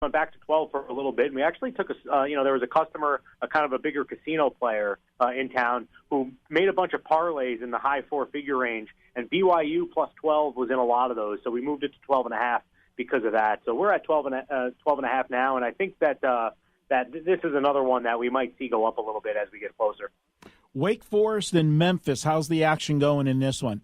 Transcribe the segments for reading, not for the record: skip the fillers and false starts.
went back to 12 for a little bit, and we actually took there was a customer, a kind of a bigger casino player in town who made a bunch of parlays in the high four-figure range, and BYU plus 12 was in a lot of those, so we moved it to 12.5 because of that. So we're at 12.5 now, and I think that this is another one that we might see go up a little bit as we get closer. Wake Forest and Memphis, how's the action going in this one?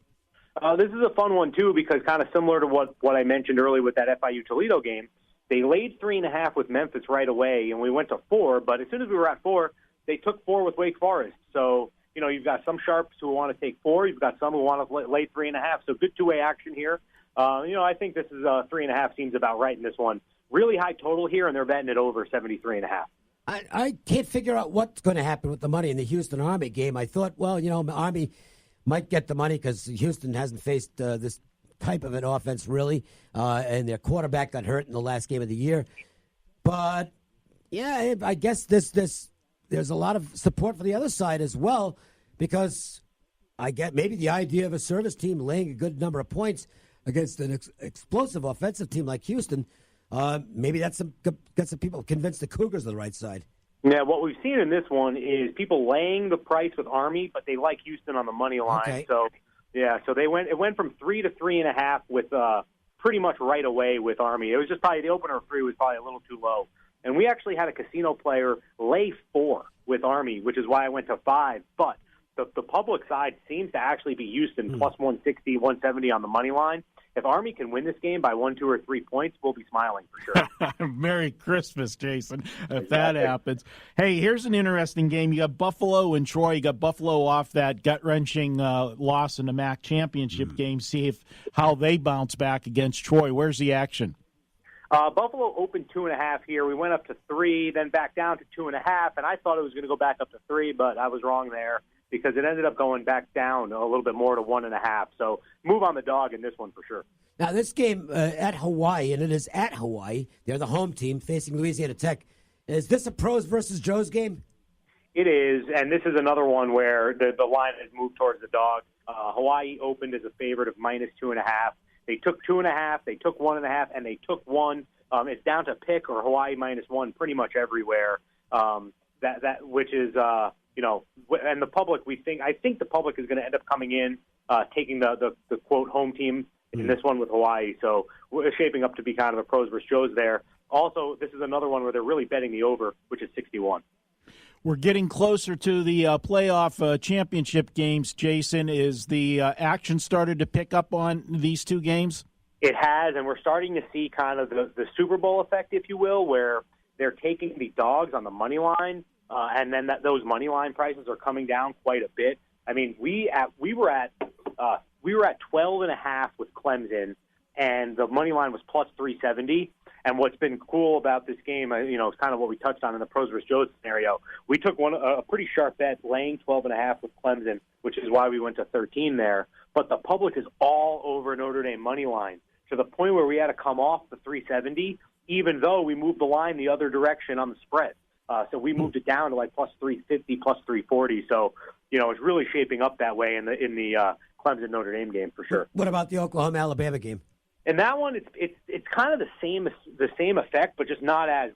This is a fun one, too, because kind of similar to what I mentioned earlier with that FIU-Toledo game, they laid 3.5 with Memphis right away, and we went to 4, but as soon as we were at 4, they took 4 with Wake Forest. So, you've got some sharps who want to take 4, you've got some who want to lay 3.5, so good two-way action here. I think this is 3.5 seems about right in this one. Really high total here, and they're betting it over 73.5. I can't figure out what's going to happen with the money in the Houston Army game. I thought, Army might get the money because Houston hasn't faced this type of an offense really, and their quarterback got hurt in the last game of the year. But, yeah, I guess there's a lot of support for the other side as well, because I get maybe the idea of a service team laying a good number of points against an explosive offensive team like Houston. Maybe that's got some people convinced the Cougars are the right side. Yeah, what we've seen in this one is people laying the price with Army, but they like Houston on the money line. Okay. So, yeah, so it went from 3 to 3.5 with pretty much right away with Army. It was just probably the opener of 3 was probably a little too low. And we actually had a casino player lay 4 with Army, which is why I went to 5. But the public side seems to actually be Houston plus 160, 170 on the money line. If Army can win this game by 1, 2, or 3 points, we'll be smiling for sure. Merry Christmas, Jason, if that happens. Hey, here's an interesting game. You got Buffalo and Troy. You got Buffalo off that gut-wrenching loss in the MAC championship game. See how they bounce back against Troy. Where's the action? Buffalo opened 2.5 here. We went up to 3, then back down to 2.5, and I thought it was going to go back up to 3, but I was wrong there, because it ended up going back down a little bit more to 1.5. So move on the dog in this one for sure. Now, this game at Hawaii, and it is at Hawaii. They're the home team facing Louisiana Tech. Is this a pros versus Joes game? It is, and this is another one where the line has moved towards the dog. Hawaii opened as a favorite of minus 2.5. They took 2.5, they took 1.5, and they took 1. It's down to pick or Hawaii minus 1 pretty much everywhere. Which is and the public, I think the public is going to end up coming in, taking the quote home team in this one with Hawaii. So we're shaping up to be kind of a pros versus Joes there. Also, this is another one where they're really betting the over, which is 61. We're getting closer to the playoff championship games, Jason. Is the action started to pick up on these two games? It has, and we're starting to see kind of the Super Bowl effect, if you will, where they're taking the dogs on the money line, and then those money line prices are coming down quite a bit. I mean, we were at 12.5 with Clemson, and the money line was plus 370. And what's been cool about this game, is kind of what we touched on in the pros versus Joes scenario. We took a pretty sharp bet, laying 12.5 with Clemson, which is why we went to 13 there. But the public is all over Notre Dame money line to the point where we had to come off the 370, even though we moved the line the other direction on the spread. So we moved it down to like plus 350, plus 340. So, it's really shaping up that way in the Clemson Notre Dame game for sure. What about the Oklahoma Alabama game? And that one, it's kind of the same effect, but just not as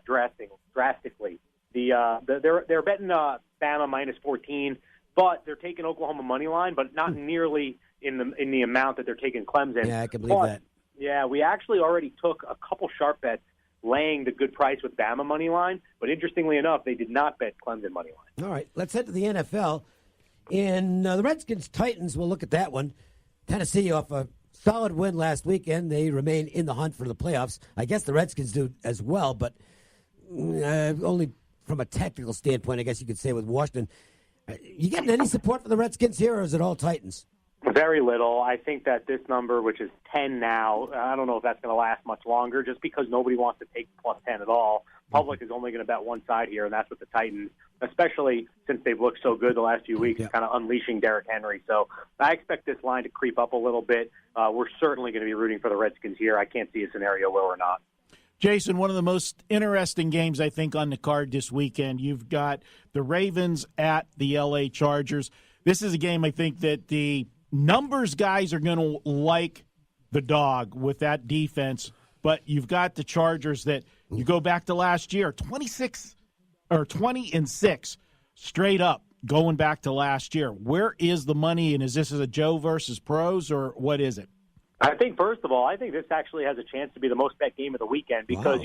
drastically. They're betting Bama minus 14, but they're taking Oklahoma money line, but not nearly in the amount that they're taking Clemson. Yeah, I can believe that. Yeah, we actually already took a couple sharp bets laying the good price with Bama money line, but interestingly enough, they did not bet Clemson money line. All right, let's head to the NFL. In the Redskins-Titans, we'll look at that one. Tennessee off a solid win last weekend. They remain in the hunt for the playoffs. I guess the Redskins do as well, but only from a technical standpoint, I guess you could say, with Washington. You getting any support for the Redskins here, or is it all Titans? Very little. I think that this number, which is 10 now, I don't know if that's going to last much longer, just because nobody wants to take plus 10 at all. Public is only going to bet one side here, and that's with the Titans, especially since they've looked so good the last few weeks, kind of unleashing Derrick Henry. So I expect this line to creep up a little bit. We're certainly going to be rooting for the Redskins here. I can't see a scenario where we're not. Jason, one of the most interesting games, I think, on the card this weekend, you've got the Ravens at the L.A. Chargers. This is a game I think that the numbers guys are going to like the dog with that defense but you've got the Chargers that you go back to last year, 20-6 straight up going back to last year. Where is the money, and is this a Joe versus pros, or what is it? I think, first of all, I think this actually has a chance to be the most bet game of the weekend because,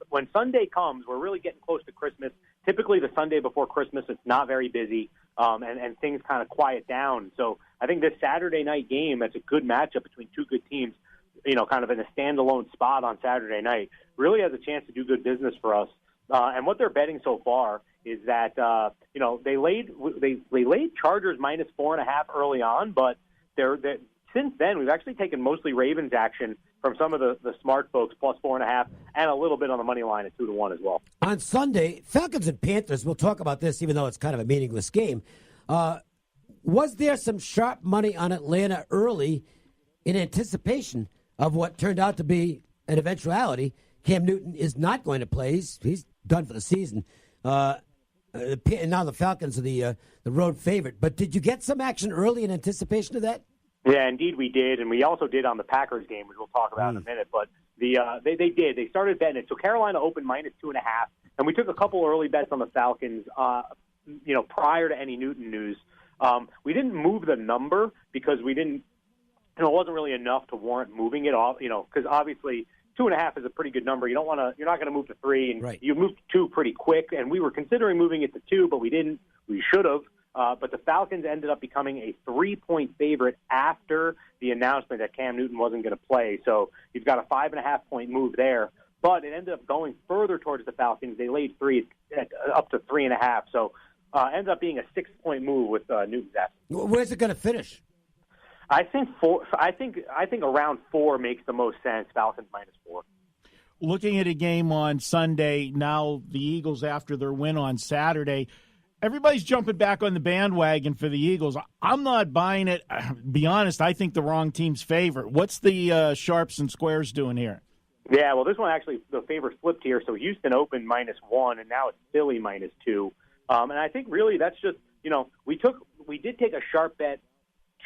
when Sunday comes, we're really getting close to Christmas. Typically the Sunday before Christmas, it's not very busy, and things kind of quiet down. So I think this Saturday night game, that's a good matchup between two good teams, kind of in a standalone spot on Saturday night, really has a chance to do good business for us. And what they're betting so far is that, they laid Chargers minus 4.5 early on, but since then, we've actually taken mostly Ravens action from some of the smart folks, plus 4.5, and a little bit on the money line at 2-1 as well. On Sunday, Falcons and Panthers, we'll talk about this even though it's kind of a meaningless game. Was there some sharp money on Atlanta early in anticipation of what turned out to be an eventuality? Cam Newton is not going to play. He's done for the season. And now the Falcons are the road favorite. But did you get some action early in anticipation of that? Yeah, indeed we did, and we also did on the Packers game, which we'll talk about in a minute. But they did. They started betting it. So Carolina opened minus 2.5, and we took a couple early bets on the Falcons, prior to any Newton news. We didn't move the number because we didn't, it wasn't really enough to warrant moving it off, because obviously 2.5 is a pretty good number. You're not going to move to 3, and right. You moved to 2 pretty quick, and we were considering moving it to 2, but we didn't. We should have. But the Falcons ended up becoming a 3-point favorite after the announcement that Cam Newton wasn't going to play. So you've got a 5.5-point move there. But it ended up going further towards the Falcons. They laid 3 up to 3.5. So ended up being a 6-point move with Newton's absence. Where's it going to finish? I think 4. I think around 4 makes the most sense. Falcons minus 4. Looking at a game on Sunday, now the Eagles after their win on Saturday. Everybody's jumping back on the bandwagon for the Eagles. I'm not buying it. Be honest, I think the wrong team's favorite. What's the sharps and squares doing here? Yeah, well, this one actually, the favorite flipped here. So Houston opened minus 1, and now it's Philly minus 2. And I think really that's just, we did take a sharp bet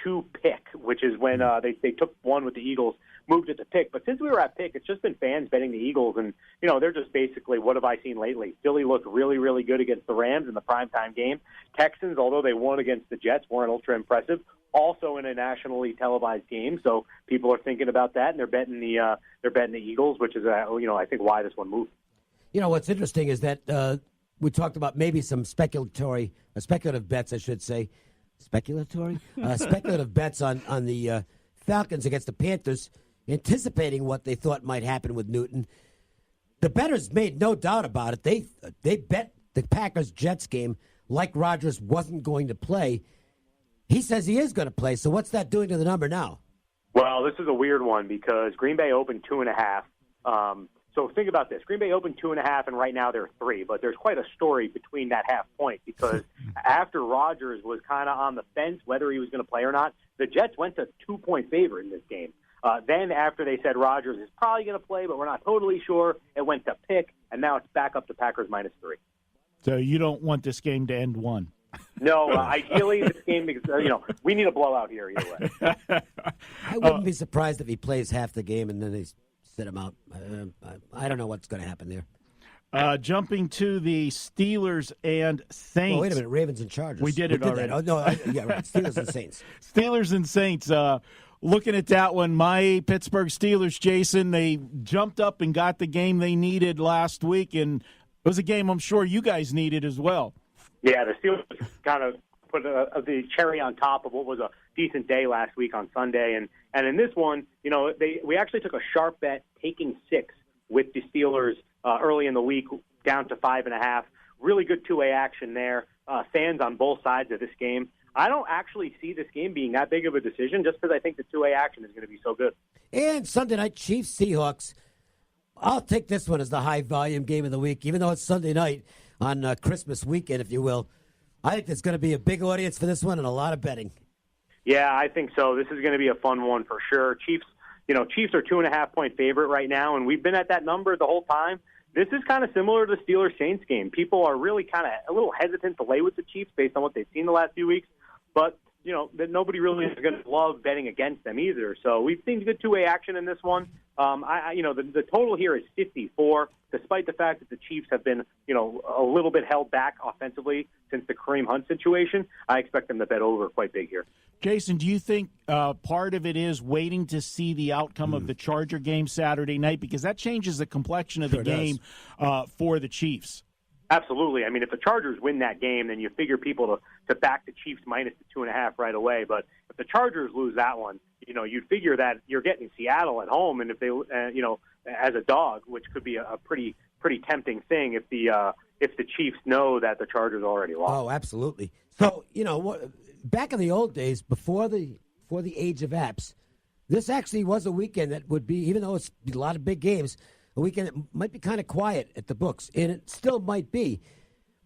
to pick, which is when they took one with the Eagles, moved it to pick. But since we were at pick, it's just been fans betting the Eagles, and they're just basically, what have I seen lately? Philly looked really, really good against the Rams in the primetime game. Texans, although they won against the Jets, weren't ultra impressive. Also in a nationally televised game, so people are thinking about that, and they're betting the Eagles, which is I think why this one moved. What's interesting is that we talked about maybe some speculative bets, I should say. Speculative bets on the Falcons against the Panthers, anticipating what they thought might happen with Newton. The bettors made no doubt about it. They bet the Packers-Jets game like Rodgers wasn't going to play. He says he is going to play, so what's that doing to the number now? Well, this is a weird one because Green Bay opened 2.5. So think about this. Green Bay opened 2.5, and right now they're 3. But there's quite a story between that half point because after Rodgers was kind of on the fence whether he was going to play or not, the Jets went to 2-point favorite in this game. Then after they said Rodgers is probably going to play, but we're not totally sure, it went to pick, and now it's back up to Packers minus 3. So you don't want this game to end 1? No, ideally this game, we need a blowout here either way. I wouldn't be surprised if he plays half the game and then they sit him out. I don't know what's going to happen there. Jumping to the Steelers and Saints. Oh, wait a minute. Ravens and Chargers. We did it already. Oh, no, yeah, right. Steelers and Saints. Steelers and Saints. Looking at that one, my Pittsburgh Steelers, Jason, they jumped up and got the game they needed last week, and it was a game I'm sure you guys needed as well. Yeah, the Steelers kind of put the cherry on top of what was a decent day last week on Sunday. And in this one, we actually took a sharp bet taking 6 with the Steelers early in the week down to 5.5. Really good two-way action there. Fans on both sides of this game. I don't actually see this game being that big of a decision just because I think the two-way action is going to be so good. And Sunday night, Chiefs-Seahawks. I'll take this one as the high-volume game of the week, even though it's Sunday night on Christmas weekend, if you will. I think there's going to be a big audience for this one and a lot of betting. Yeah, I think so. This is going to be a fun one for sure. Chiefs are 2.5-point favorite right now, and we've been at that number the whole time. This is kind of similar to the Steelers-Saints game. People are really kind of a little hesitant to lay with the Chiefs based on what they've seen the last few weeks, but that nobody really is going to love betting against them either. So we've seen good two-way action in this one. The total here is 54, despite the fact that the Chiefs have been, a little bit held back offensively since the Kareem Hunt situation. I expect them to bet over quite big here. Jason, do you think part of it is waiting to see the outcome of the Charger game Saturday night? Because that changes the complexion of the game for the Chiefs. Absolutely. I mean, if the Chargers win that game, then you figure people to back the Chiefs minus the 2.5 right away. But if the Chargers lose that one, you'd figure that you're getting Seattle at home, and if they, as a dog, which could be a pretty tempting thing if the Chiefs know that the Chargers already lost. Oh, absolutely. So back in the old days, before the age of apps, this actually was a weekend that would be, even though it's a lot of big games, a weekend that might be kind of quiet at the books, and it still might be.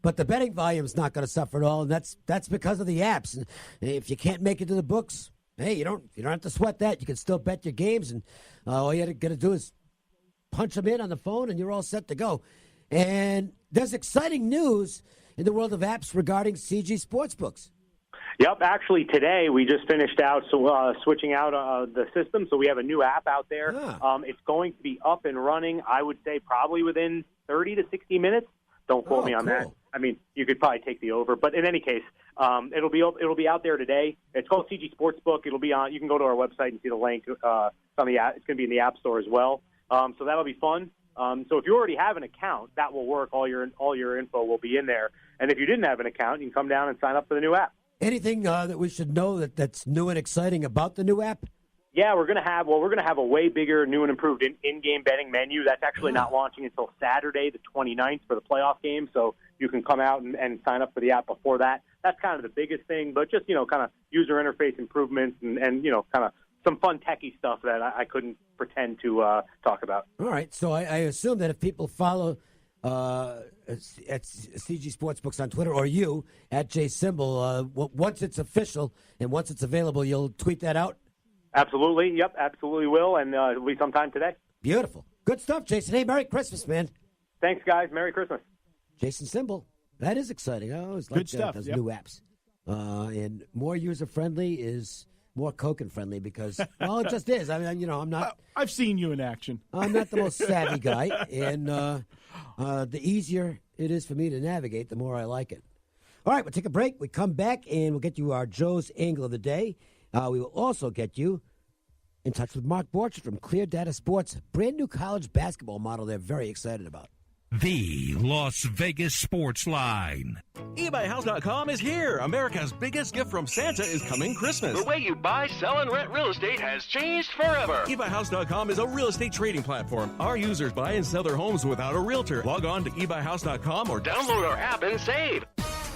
But the betting volume's not going to suffer at all, and that's because of the apps. And if you can't make it to the books, hey, you don't have to sweat that. You can still bet your games, and all you got to do is punch them in on the phone, and you're all set to go. And there's exciting news in the world of apps regarding CG Sportsbooks. Yep, actually today we just finished out switching out the system, so we have a new app out there. It's going to be up and running, I would say, probably within 30 to 60 minutes. Don't quote me on that. I mean, you could probably take the over, but in any case, it'll be out there today. It's called CG Sportsbook. It'll be on. You can go to our website and see the link. On the app. It's going to be in the App Store as well. So that'll be fun. So if you already have an account, that will work. All your info will be in there. And if you didn't have an account, you can come down and sign up for the new app. Anything that we should know that's new and exciting about the new app? Yeah, we're gonna have a way bigger, new and improved in-game betting menu. That's actually not launching until Saturday, the 29th, for the playoff game. So you can come out and sign up for the app before that. That's kind of the biggest thing. But just kind of user interface improvements and kind of some fun techie stuff that I couldn't pretend to talk about. All right. So I assume that if people follow at CG Sportsbooks on Twitter, or you at Simbal, once it's official and once it's available, you'll tweet that out? Absolutely. Yep, absolutely will, and it'll be sometime today. Beautiful. Good stuff, Jason. Hey, Merry Christmas, man. Thanks, guys. Merry Christmas. Jason Simbal. That is exciting. I always like those new apps. And more user-friendly is more Cokin-friendly because, well, it just is. I mean, I'm not... I've seen you in action. I'm not the most savvy guy, and the easier it is for me to navigate, the more I like it. All right, we'll take a break. We come back, and we'll get you our Joe's Angle of the Day. We will also get you in touch with Mark Borchard from ClearData Sports, brand new college basketball model they're very excited about. The Las Vegas Sports Line. eBuyHouse.com is here. America's biggest gift from Santa is coming Christmas. The way you buy, sell, and rent real estate has changed forever. eBuyHouse.com is a real estate trading platform. Our users buy and sell their homes without a realtor. Log on to eBuyHouse.com or download our app and save.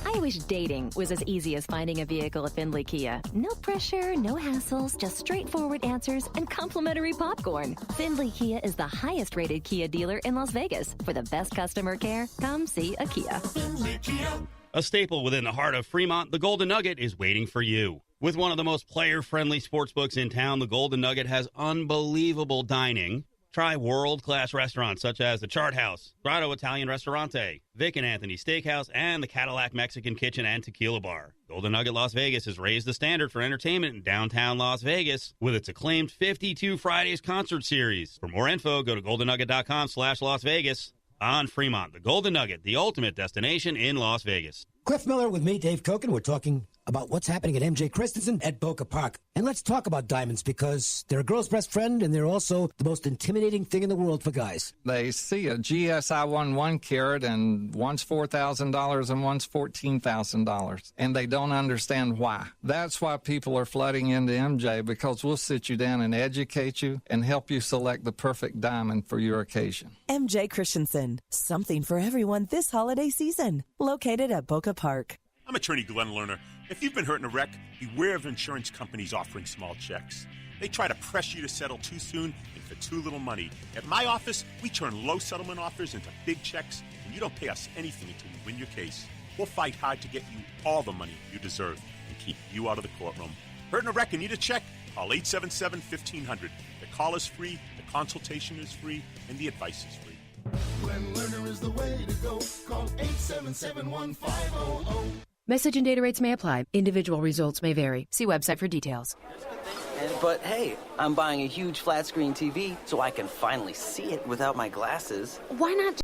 I wish dating was as easy as finding a vehicle at Findlay Kia. No pressure, no hassles, just straightforward answers and complimentary popcorn. Findlay Kia is the highest rated Kia dealer in Las Vegas. For the best customer care, come see a Kia. Findlay Kia. A staple within the heart of Fremont, the Golden Nugget is waiting for you. With one of the most player-friendly sportsbooks in town, the Golden Nugget has unbelievable dining. Try world-class restaurants such as the Chart House, Grotto Italian Restaurante, Vic and Anthony Steakhouse, and the Cadillac Mexican Kitchen and Tequila Bar. Golden Nugget Las Vegas has raised the standard for entertainment in downtown Las Vegas with its acclaimed 52 Fridays concert series. For more info, go to goldennugget.com/Las Vegas. On Fremont, the Golden Nugget, the ultimate destination in Las Vegas. Cliff Miller with me, Dave Cokin. We're talking about what's happening at MJ Christensen at Boca Park. And let's talk about diamonds because they're a girl's best friend and they're also the most intimidating thing in the world for guys. They see a GSI 1 carat and one's $4,000 and one's $14,000. And they don't understand why. That's why people are flooding into MJ, because we'll sit you down and educate you and help you select the perfect diamond for your occasion. MJ Christensen, something for everyone this holiday season. Located at Boca Park. I'm attorney Glenn Lerner. If you've been hurt in a wreck, beware of insurance companies offering small checks. They try to press you to settle too soon and for too little money. At my office, we turn low settlement offers into big checks, and you don't pay us anything until you win your case. We'll fight hard to get you all the money you deserve and keep you out of the courtroom. Hurt in a wreck and need a check? Call 877-1500. The call is free, the consultation is free, and the advice is free. Glenn Lerner is the way to go. Call 877-1500. Message and data rates may apply. Individual results may vary. See website for details. But hey, I'm buying a huge flat screen TV so I can finally see it without my glasses. Why not